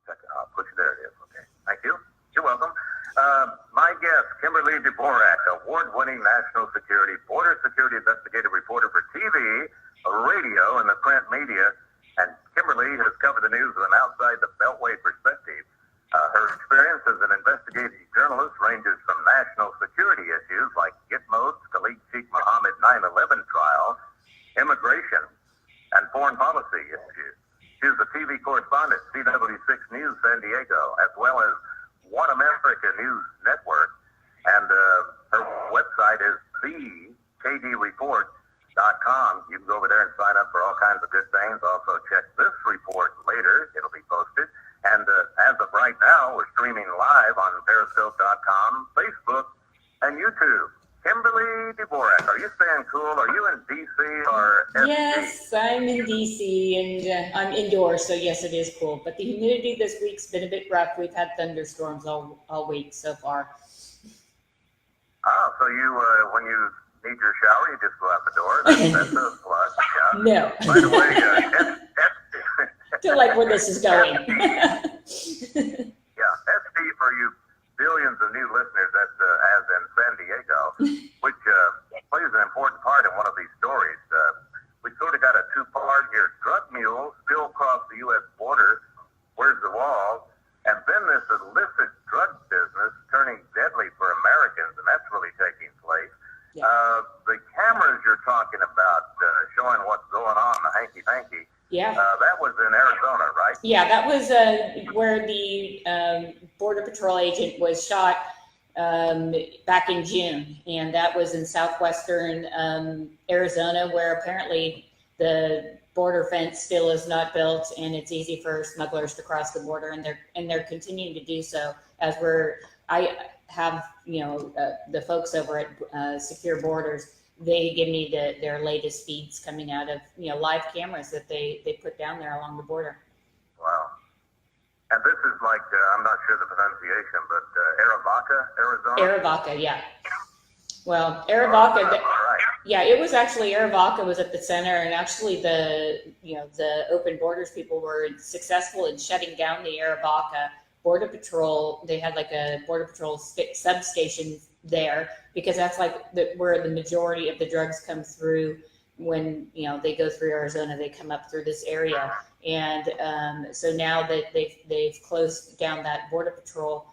There it is. Okay. Thank you. You're welcome. My guest, Kimberly Dvorak, award-winning national security, border security investigative reporter for TV, radio, and the print media. And Kimberly has covered the news with an outside the beltway perspective. Her experience as an investigative journalist ranges from national security issues like Gitmo's Khalid Sheikh Mohammed 9/11 trial, immigration, and foreign policy issues. She's a TV correspondent, CW6 News San Diego, as well as One America News Network. And her website is thekdreport.com. You can go over there and sign up for all kinds of good things. Also check this report later. It'll be posted. And as of right now, we're streaming live on periscope.com, Facebook, and YouTube. Kimberly Dvorak, are you staying cool? Are you in D.C. or SD? Yes, I'm in D.C. and I'm indoors, so yes, it is cool. But the humidity this week's been a bit rough. We've had thunderstorms all week so far. Oh, so you, when you need your shower, you just go out the door? That's a plus, yeah. No. By the way, I feel like where this is going. Yeah, SD for you billions of new listeners, that's as in San Diego, which plays an important part in one of these stories. We sort of got a two-part here. Drug mules still cross the U.S. border. Where's the wall? And then this illicit drug business turning deadly for Americans, and that's really taking place. Yeah. The cameras you're talking about showing what's going on, the hanky-panky, Yeah. that was in Arizona, right? Yeah, that was where the Border Patrol agent was shot back in June. And that was in southwestern Arizona, where apparently the border fence still is not built and it's easy for smugglers to cross the border. And they're continuing to do so as I have, the folks over at Secure Borders. They give me their latest feeds coming out of live cameras that they put down there along the border. Wow. And this is like, I'm not sure the pronunciation, but Arivaca, Arizona? Arivaca, yeah. Well, Arivaca, all right. Yeah, it was actually Arivaca was at the center, and actually the open borders people were successful in shutting down the Arivaca Border Patrol. They had like a Border Patrol substation there, because that's like where the majority of the drugs come through. When they go through Arizona, they come up through this area, and so now that they've closed down that Border Patrol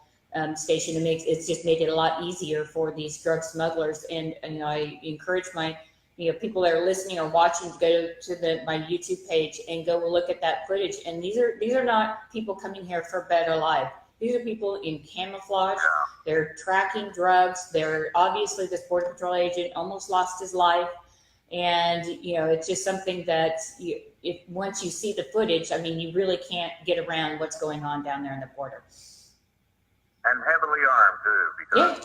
station, it's just made it a lot easier for these drug smugglers. And I encourage my people that are listening or watching to go to my YouTube page and go look at that footage. And these are not people coming here for a better life. These are people in camouflage. They're tracking drugs. They're obviously, this Border Patrol agent almost lost his life. And, it's just something that if once you see the footage, you really can't get around what's going on down there in the border. And heavily armed too, because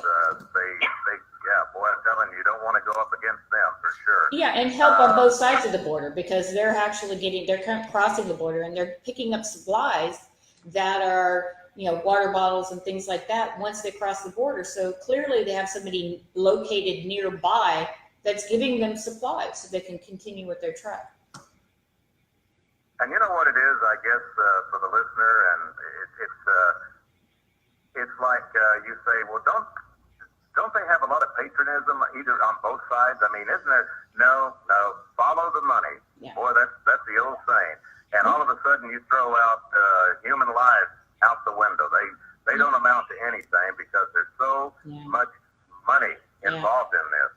boy, I'm telling you, you don't want to go up against them for sure. Yeah, and help on both sides of the border, because they're actually they're crossing the border and they're picking up supplies that are, water bottles and things like that once they cross the border. So clearly they have somebody located nearby that's giving them supplies so they can continue with their truck. And you know what it is, I guess, for the listener, and it's like you say, well, don't they have a lot of patriotism either on both sides? Isn't there? No, follow the money. Yeah. Boy, that's the old saying. And all of a sudden you throw out human lives out the window. They don't amount to anything because there's so much money involved in this.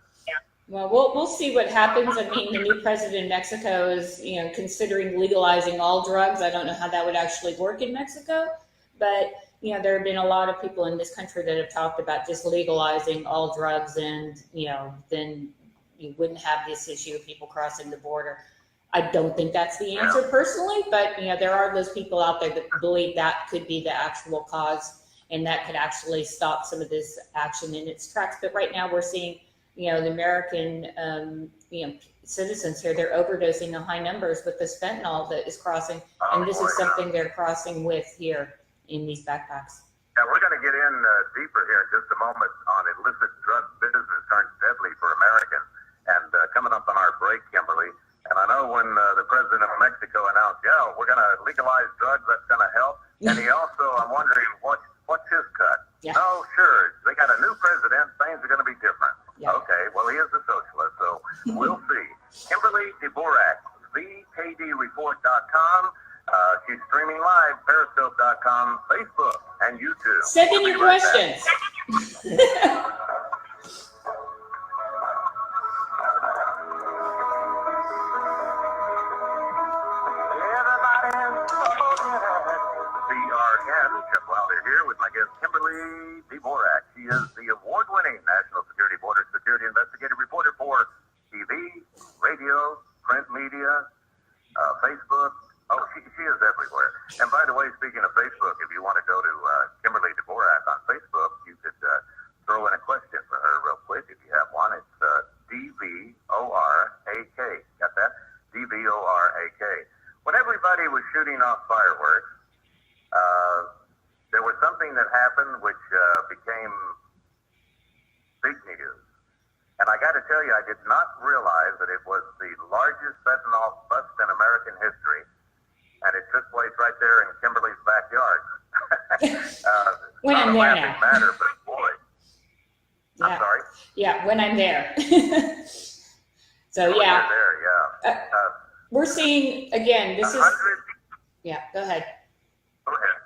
Well, we'll see what happens. The new president in Mexico is, considering legalizing all drugs. I don't know how that would actually work in Mexico, but there have been a lot of people in this country that have talked about just legalizing all drugs, and then you wouldn't have this issue of people crossing the border. I don't think that's the answer personally, but there are those people out there that believe that could be the actual cause, and that could actually stop some of this action in its tracks. But right now we're seeing the American citizens here, they're overdosing in high numbers with this fentanyl that is crossing, and this is something they're crossing with here in these backpacks. Yeah, we're going to get in deeper here in just a moment on illicit drug business turns deadly for Americans. And coming up on our break, Kimberly, and I know when the president of Mexico announced, we're going to legalize drugs, that's going to help. And he also, I'm wondering, what's his cut? Yeah. Oh, sure, they got a new president, things are going to be different. Yeah. Okay, well, he is a socialist, so we'll see. Kimberly Dvorak, VKDReport.com. She's streaming live, Periscope.com, Facebook, and YouTube. Send in your questions. CRN, Jeff Wilder here with my guest Kimberly Dvorak. She is the award-winning National Security Border Security Investigative Reporter for TV, radio, print media, Facebook. Oh, she is everywhere. And by the way, speaking of Facebook, if you want to go to Kimberly Dvorak on Facebook, you could throw in a question for her real quick if you have one. It's DVORAK. Got that? DVORAK. When everybody was shooting off fireworks, there was something that happened which became big news. And I got to tell you, I did not realize that it was the largest fentanyl bust in American history. And it took place right there in Kimberly's backyard. When I'm there now. Matter, but boy. Yeah. I'm sorry? Yeah, when I'm there. So, When yeah. you're there, yeah. We're seeing, again, this is, 100, yeah, go ahead. go ahead.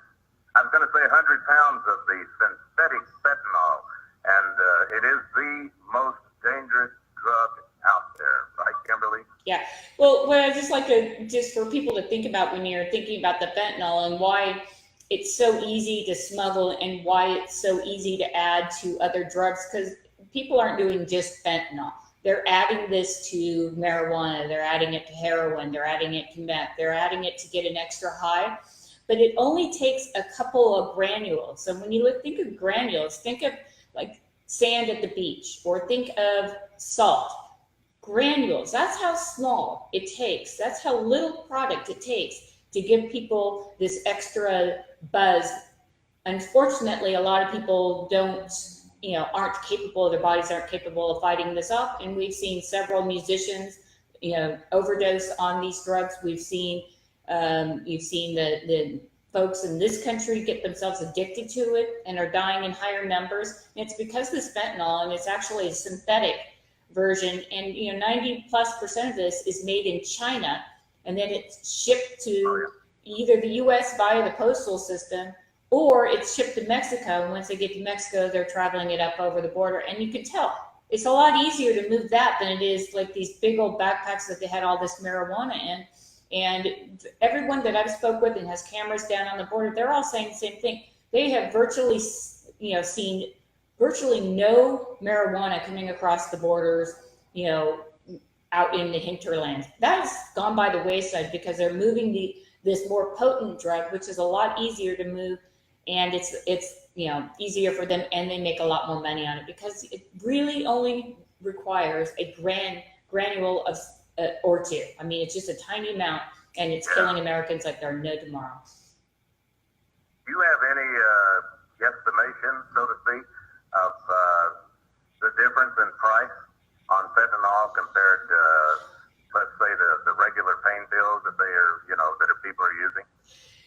I was going to say 100 pounds of the synthetic fentanyl. And it is the most dangerous drug out there, right, Kimberly? Yeah. Well, what I just like to, just for people to think about when you're thinking about the fentanyl and why it's so easy to smuggle and why it's so easy to add to other drugs, because people aren't doing just fentanyl. They're adding this to marijuana. They're adding it to heroin. They're adding it to meth. They're adding it to get an extra high. But it only takes a couple of granules. So when you think of granules, think of like sand at the beach, or think of salt. Granules, that's how small it takes. That's how little product it takes to give people this extra buzz. Unfortunately, a lot of people aren't capable, their bodies aren't capable of fighting this off. And we've seen several musicians, overdose on these drugs. You've seen the folks in this country get themselves addicted to it and are dying in higher numbers. And it's because this fentanyl, and it's actually a synthetic version, and 90+% of this is made in China, and then it's shipped to either the US via the postal system, or it's shipped to Mexico. And once they get to Mexico, they're traveling it up over the border. And you can tell it's a lot easier to move that than it is like these big old backpacks that they had all this marijuana in. And everyone that I've spoke with and has cameras down on the border, they're all saying the same thing. They have virtually, seen virtually no marijuana coming across the borders, out in the hinterlands. That has gone by the wayside because they're moving this more potent drug, which is a lot easier to move, and it's easier for them, and they make a lot more money on it because it really only requires a granule of or two. I mean, it's just a tiny amount, and it's killing Americans like there are no tomorrow. Do you have any guesstimation, so to speak, of the difference in price on fentanyl compared to, let's say, the regular pain pills that people are using?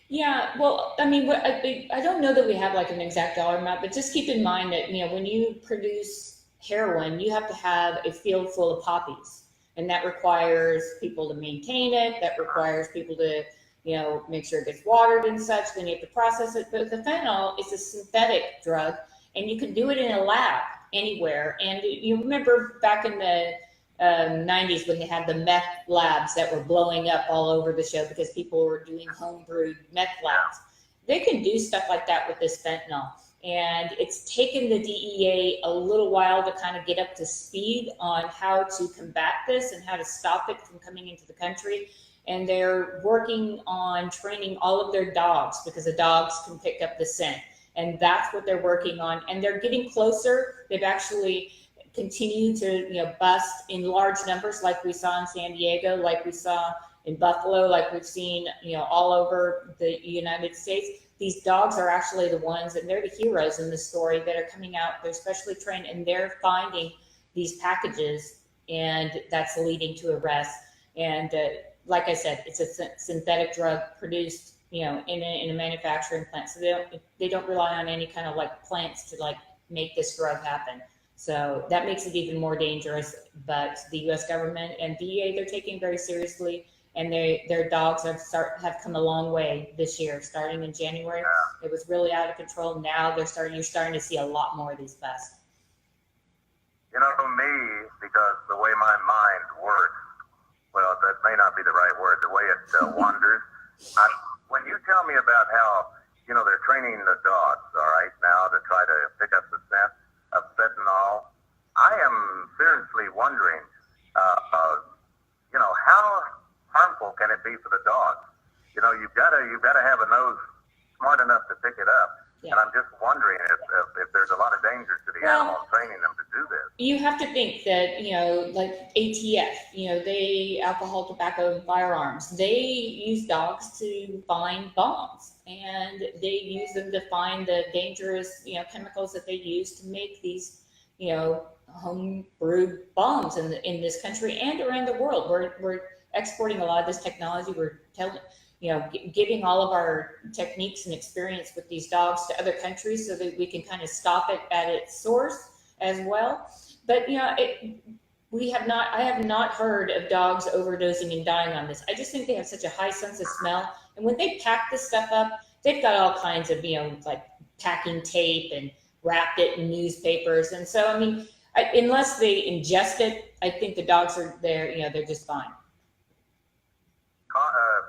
Yeah, well, I mean, I don't know that we have like an exact dollar amount, but just keep in mind that, when you produce heroin, you have to have a field full of poppies. And that requires people to maintain it. That requires people to, make sure it gets watered and such. Then you have to process it. But the fentanyl is a synthetic drug, and you can do it in a lab anywhere. And you remember back in the 90s when they had the meth labs that were blowing up all over the show because people were doing homebrewed meth labs. They can do stuff like that with this fentanyl. And it's taken the DEA a little while to kind of get up to speed on how to combat this and how to stop it from coming into the country. And they're working on training all of their dogs because the dogs can pick up the scent. And that's what they're working on. And they're getting closer. They've actually continued to bust in large numbers like we saw in San Diego, like we saw in Buffalo, like we've seen all over the United States. These dogs are actually the ones, and they're the heroes in the story that are coming out. They're specially trained, and they're finding these packages, and that's leading to arrests. And like I said, it's a synthetic drug produced in a manufacturing plant. So they don't rely on any kind of like plants to like make this drug happen. So that makes it even more dangerous. But the U.S. government and DEA, they're taking it very seriously, and their dogs have come a long way this year. Starting in January, it was really out of control. Now you're starting to see a lot more of these busts. Me, because the way my mind works, well, that may not be the right word, the way it wanders. When you tell me about how, they're training the dogs, all right, now to try to pick up the scent of fentanyl, I am seriously wondering, how harmful can it be for the dogs? You've got to have a nose smart enough to pick it up. Yeah. And I'm just wondering if there's a lot of danger to the animals training them to do this. You have to think that, like ATF, they, alcohol, tobacco, and firearms, they use dogs to find bombs, and they use them to find the dangerous, chemicals that they use to make these, home brewed bombs in this country and around the world. We're exporting a lot of this technology. We're giving all of our techniques and experience with these dogs to other countries so that we can kind of stop it at its source as well. But I have not heard of dogs overdosing and dying on this. I just think they have such a high sense of smell, and when they pack this stuff up, they've got all kinds of like packing tape and wrapped it in newspapers. And so unless they ingest it, I think the dogs are there. They're just fine.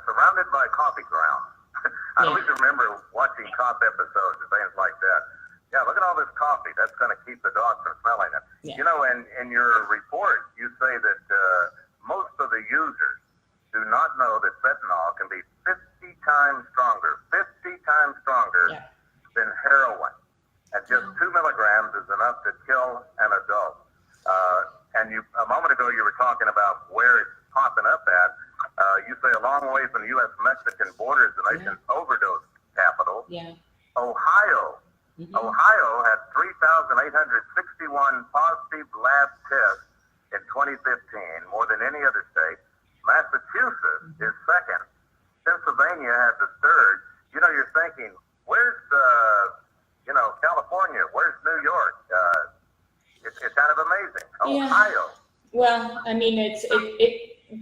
Surrounded by coffee grounds. I always remember watching cop episodes and things like that. Yeah, look at all this coffee. That's going to keep the dogs from smelling it. Yeah. In your report, you say that most of the users do not know that fentanyl can be 50 times stronger than heroin. And just 2 milligrams is enough to kill an adult. And a moment ago, you were talking about where it's popping up at. You say a long way from the U.S.-Mexican borders, the nation's overdose capital. Yeah. Ohio. Mm-hmm. Ohio had 3,861 positive lab tests in 2015, more than any other state. Massachusetts is second. Pennsylvania had the third. You're thinking, where's California? Where's New York? It's kind of amazing. Ohio. Well,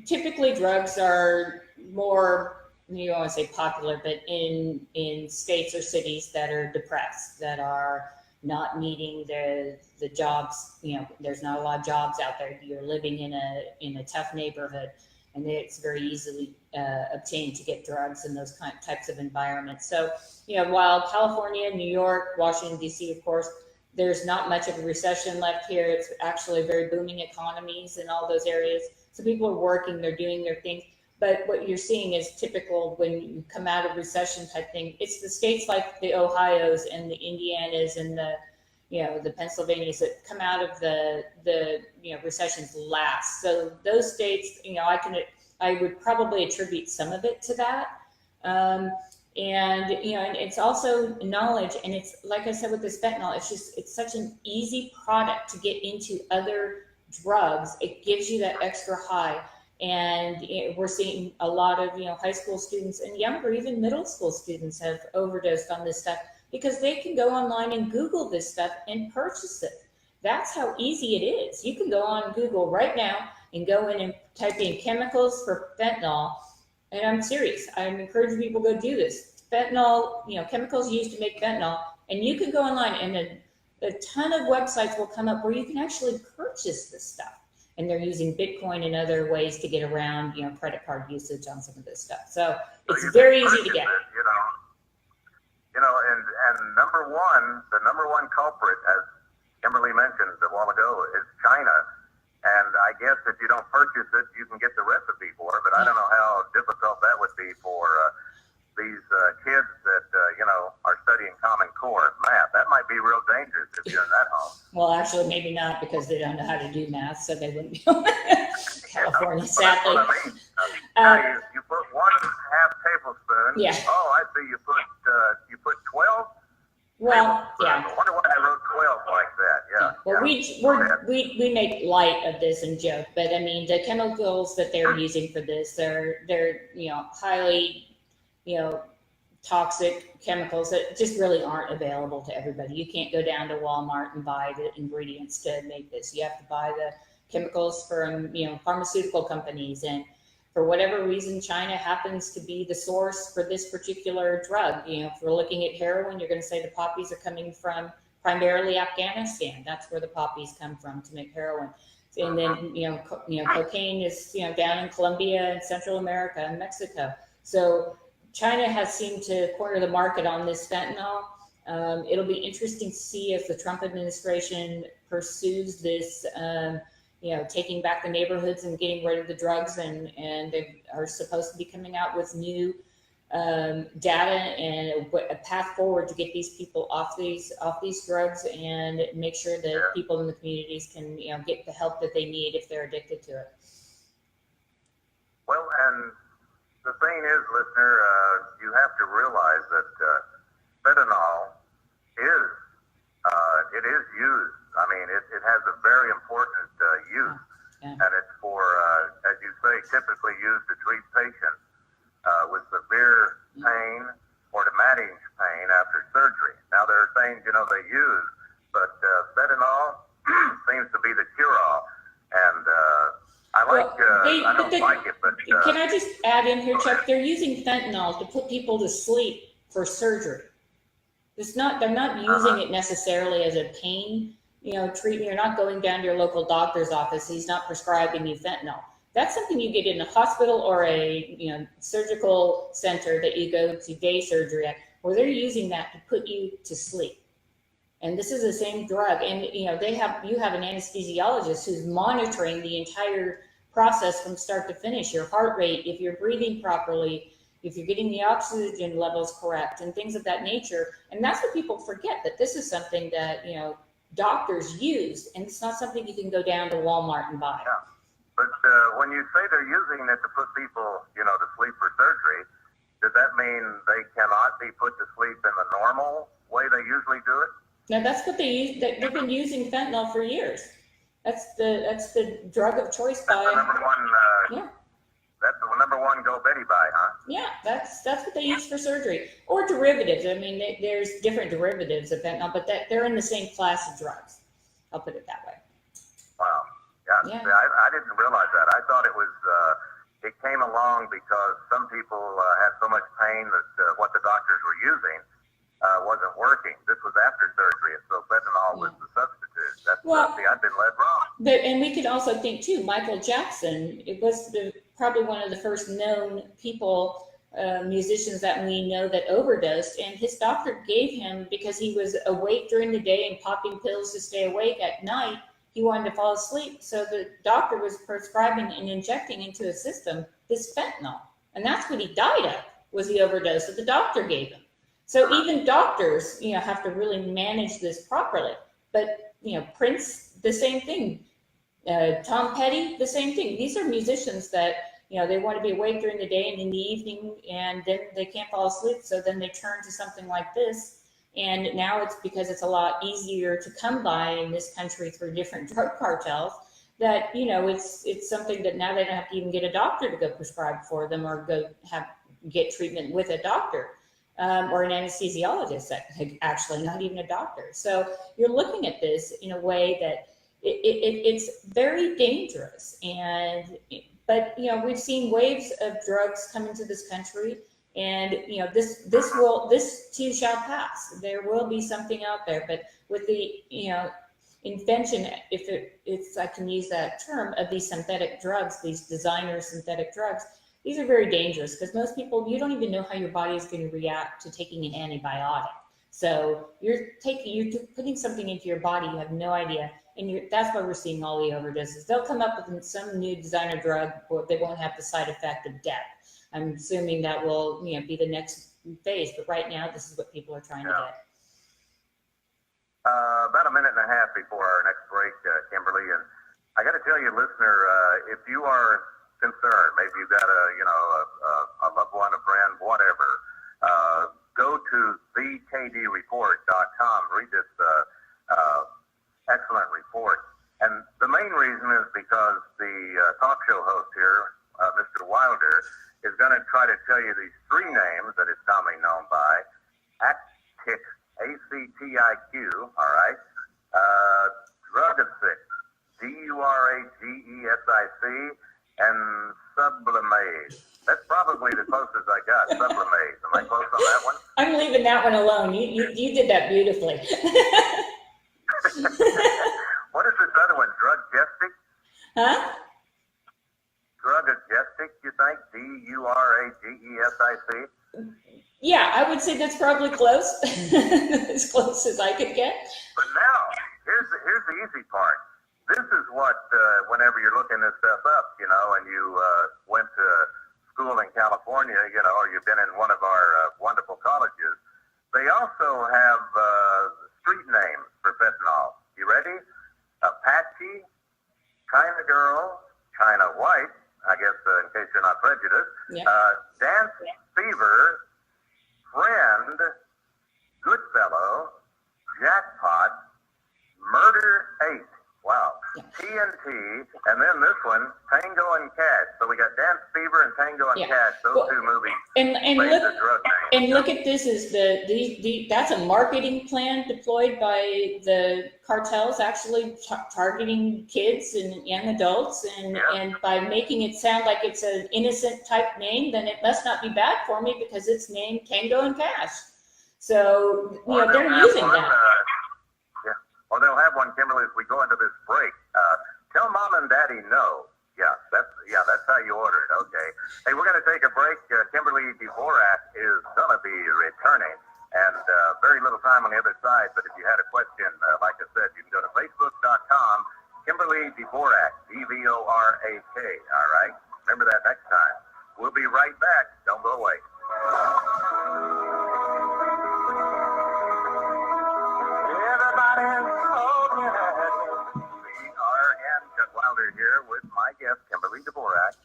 typically drugs are more, you don't want to say popular, but in states or cities that are depressed, that are not meeting the jobs, there's not a lot of jobs out there. You're living in a tough neighborhood, and it's very easily obtained to get drugs in those types of environments. So, while California, New York, Washington, D.C., of course, there's not much of a recession left here. It's actually very booming economies in all those areas. So people are working, they're doing their thing. But what you're seeing is typical when you come out of recession type thing. It's the states like the Ohios and the Indianas and the Pennsylvanias that come out of the recessions last. So those states, I would probably attribute some of it to that. And it's also knowledge, and it's like I said with this fentanyl, it's such an easy product to get into other drugs. It gives you that extra high, and we're seeing a lot of high school students and younger, even middle school students, have overdosed on this stuff because they can go online and Google this stuff and purchase it. That's how easy it is. You can go on Google right now and go in and type in chemicals for fentanyl. And I'm serious. I'm encouraging people to go do this. Fentanyl, chemicals used to make fentanyl, and you can go online and a ton of websites will come up where you can actually purchase this stuff. And they're using Bitcoin and other ways to get around, credit card usage on some of this stuff. So it's very easy to get. And the number one culprit, as Kimberly mentioned a while ago, is China. And I guess if you don't purchase it, you can get the recipe for it. But I don't know how difficult that would be for these kids that, are studying Common Core math. That might be real dangerous if you're in that home. Well, actually, maybe not, because they don't know how to do math, so they wouldn't be California, sadly. That's what I mean. You put 1/2 tablespoon. Yeah. Oh, I see. You put 12. Well, yeah. I wonder why I wrote 12 like that. Yeah. Well, we make light of this and joke, but the chemicals that they're using for this, they're highly, toxic chemicals that just really aren't available to everybody. You can't go down to Walmart and buy the ingredients to make this. You have to buy the chemicals from, pharmaceutical companies. And for whatever reason, China happens to be the source for this particular drug. If we're looking at heroin, you're going to say the poppies are coming from primarily Afghanistan. That's where the poppies come from to make heroin. And then, cocaine is, down in Colombia and Central America and Mexico. So China has seemed to corner the market on this fentanyl. It'll be interesting to see if the Trump administration pursues this, taking back the neighborhoods and getting rid of the drugs. And they are supposed to be coming out with new data and a path forward to get these people off these drugs and make sure that people in the communities can get the help that they need if they're addicted to it. Well, and the thing is, listener, you have to realize that fentanyl is it is used. I mean, it has a very important use, and it's for, as you say, typically used to treat patients with severe pain or to manage pain after surgery. Now, there are things, they use, but fentanyl seems to be the cure-all. And I don't like it, but... Can I just add in here, Chuck? They're using fentanyl to put people to sleep for surgery. They're not using it necessarily as a pain, treatment. You're not going down to your local doctor's office. He's not prescribing you fentanyl. That's something you get in a hospital or a surgical center that you go to day surgery at, where they're using that to put you to sleep. And this is the same drug. And you have an anesthesiologist who's monitoring the entire process from start to finish, your heart rate, if you're breathing properly, if you're getting the oxygen levels correct, and things of that nature. And that's what people forget, that this is something that doctors use, and it's not something you can go down to Walmart and buy. Yeah. But when you say they're using it to put people, to sleep for surgery, does that mean they cannot be put to sleep in the normal way they usually do it? Now that's what they use. They've been using fentanyl for years. That's the drug of choice by. That's the number one. That's the number one go Betty buy, huh? Yeah, that's what they use for surgery or derivatives. I mean, there's different derivatives of fentanyl, but they're in the same class of drugs. I'll put it that way. Wow. Yeah. I didn't realize that. I thought it was. It came along because some people had so much pain that what the doctors were using wasn't working. This was after surgery, and so fentanyl was the substitute. I've been led wrong. And we could also think too, Michael Jackson. It was probably one of the first known people, musicians that we know that overdosed, and his doctor gave him, because he was awake during the day and popping pills to stay awake at night. He wanted to fall asleep, so the doctor was prescribing and injecting into his system this fentanyl, and that's what he died of, was the overdose that the doctor gave him. So even doctors, have to really manage this properly. But Prince, the same thing. Tom Petty, the same thing. These are musicians that they want to be awake during the day and in the evening, and then they can't fall asleep. So then they turn to something like this. And now it's because it's a lot easier to come by in this country through different drug cartels that, it's something that now they don't have to even get a doctor to go prescribe for them or get treatment with a doctor or an anesthesiologist, actually, not even a doctor. So you're looking at this in a way that it's very dangerous. But we've seen waves of drugs come into this country. And this too shall pass. There will be something out there, but with the invention, if I can use that term, of these synthetic drugs, these designer synthetic drugs, these are very dangerous because most people, you don't even know how your body is going to react to taking an antibiotic. So you're putting something into your body you have no idea, and that's why we're seeing all the overdoses. They'll come up with some new designer drug, but they won't have the side effect of death. I'm assuming that will, be the next phase, but right now, this is what people are trying to get. About a minute and a half before our next break, Kimberly, and I got to tell you, listener, if you are concerned, maybe you've got a loved one, a friend, whatever, go to thekdreport.com, read this excellent report. And the main reason is because the talk show host here, Mr. Wilder, is going to try to tell you these three names that it's commonly known by. DURAGETIQ, all right? Drugasic, DURAGESIC, and sublimase. That's probably the closest I got, sublimase. Am I close on that one? I'm leaving that one alone. You did that beautifully. What is this other one, Drugestic? Huh? Drugestic, you think? DURAGESIC? Yeah, I would say that's probably close. As close as I could get. But now, here's the easy part. This is what, whenever you're looking this stuff up, you know, and you went to school in California, you know, or you've been in one of our wonderful colleges, they also have street names for fentanyl. You ready? Apache, China Girl, China White, I guess in case you're not prejudiced, Yeah. Dance Fever, Friend, Goodfellow, Jackpot, Murder 8. Wow. TNT, and then this one, Tango and Cash. So we got Dance Fever and Tango and Cash. Those two movies. And look at this is that's a marketing plan deployed by the cartels, actually targeting kids and young adults, and by making it sound like it's an innocent type name, then it must not be bad for me because it's named Tango and Cash. So you know they're using that. Well, they'll have one, Kimberly, as we go into this break. Tell Mom and Daddy no. That's how you order it. Okay. Hey, we're going to take a break. Kimberly Dvorak is going to be returning, and very little time on the other side. But if you had a question, like I said, you can go to facebook.com, Kimberly Dvorak, DVORAK. All right. Remember that next time. We'll be right back. Don't go away. Here with my guest, Kimberly Dvorak.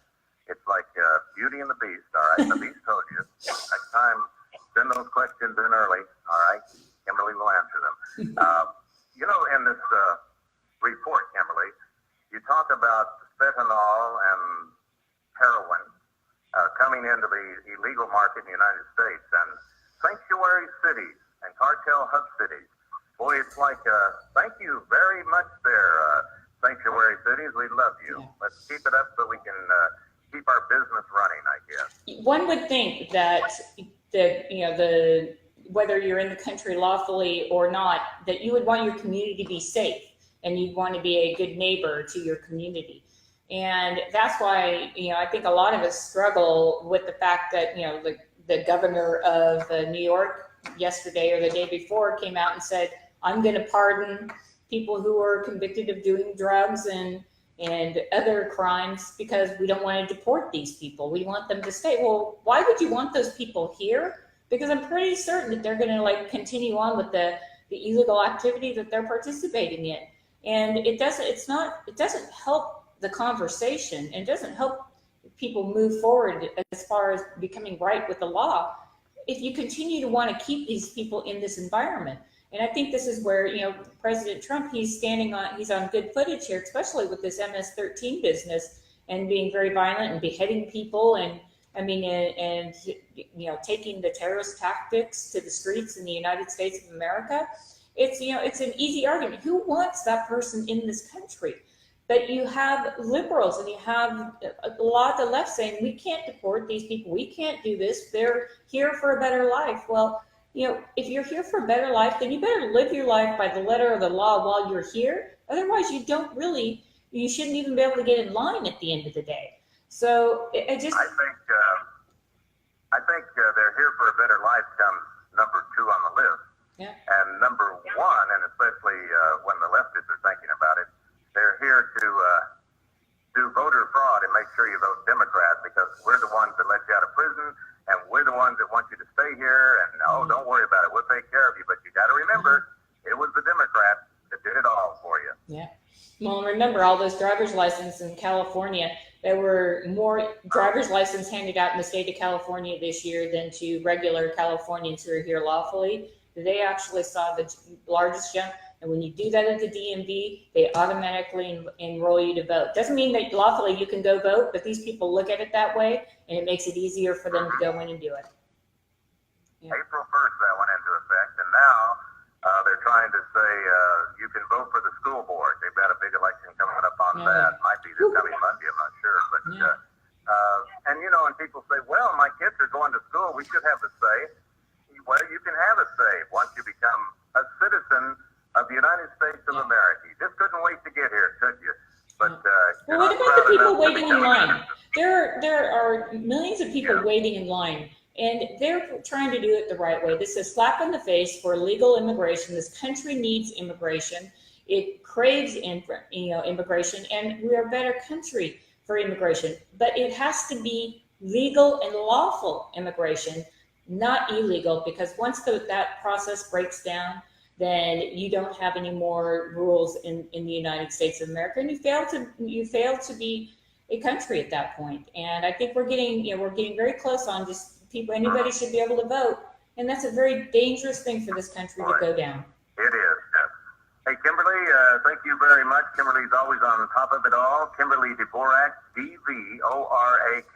It's like Beauty and the Beast, all right? The Beast told you. Next time, send those questions in early, all right? Kimberly will answer them. You know, in this report, Kimberly, you talk about fentanyl and heroin coming into the illegal market in the United States and sanctuary cities and cartel hub cities. Boy, it's like, thank you very much there, sanctuary cities. We love you. Let's keep it up so we can keep our business running, I guess. One would think that whether you're in the country lawfully or not, that you would want your community to be safe and you'd want to be a good neighbor to your community. And that's why, I think a lot of us struggle with the fact that, the governor of New York yesterday or the day before came out and said, I'm going to pardon people who are convicted of doing drugs and other crimes because we don't want to deport these people. We want them to stay. Well, why would you want those people here? Because I'm pretty certain that they're going to continue on with the illegal activity that they're participating in. And it doesn't help the conversation, and it doesn't help people move forward as far as becoming right with the law if you continue to want to keep these people in this environment. And I think this is where, President Trump, he's on good footage here, especially with this MS-13 business and being very violent and beheading people and taking the terrorist tactics to the streets in the United States of America. It's an easy argument. Who wants that person in this country? But you have liberals and you have a lot of the left saying, we can't deport these people. We can't do this. They're here for a better life. Well, if you're here for a better life, then you better live your life by the letter of the law while you're here. Otherwise, you shouldn't even be able to get in line at the end of the day. So I think they're here for a better life comes number 2 on the list. Yeah. And number 1, and especially when the leftists are thinking about it, they're here to do voter fraud and make sure you vote Democrat because we're the ones that let you out of prison. And we're the ones that want you to stay here, and don't worry about it. We'll take care of you. But you got to remember, it was the Democrats that did it all for you. Yeah. Well, remember all those driver's licenses in California. There were more driver's license handed out in the state of California this year than to regular Californians who are here lawfully. They actually saw the largest jump. And when you do that at the DMV, they automatically enroll you to vote. Doesn't mean that lawfully you can go vote, but these people look at it that way, and it makes it easier for them to go in and do it. Yeah. April 1st, that went into effect, and now say you can vote for the school board. They've got a big election coming up on Yeah. that. Might be this coming Monday, I'm not sure. But and and people say, well, my kids are going to school. We should have a say. Well, you can have a say once you become a citizen of the United States of America. You just couldn't wait to get here, could you? But well, what about the people waiting in line? There are millions of people waiting in line, and they're trying to do it the right way. This is a slap in the face for legal immigration. This country needs immigration. It craves immigration, and we're a better country for immigration. But it has to be legal and lawful immigration, not illegal, because once that process breaks down, then you don't have any more rules in the United States of America, and you fail to be a country at that point. And I think we're getting very close on just people. Anybody should be able to vote, and that's a very dangerous thing for this country to go down. It is. Yes. Hey, Kimberly, thank you very much. Kimberly's always on top of it all. Kimberly Dvorak, DVORAK,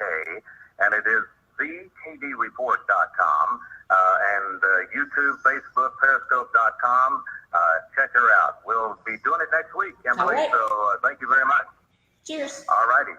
and it is thekdreport.com. And YouTube, Facebook, Periscope.com. Check her out. We'll be doing it next week, Kimberly. All right. So thank you very much. Cheers. All righty.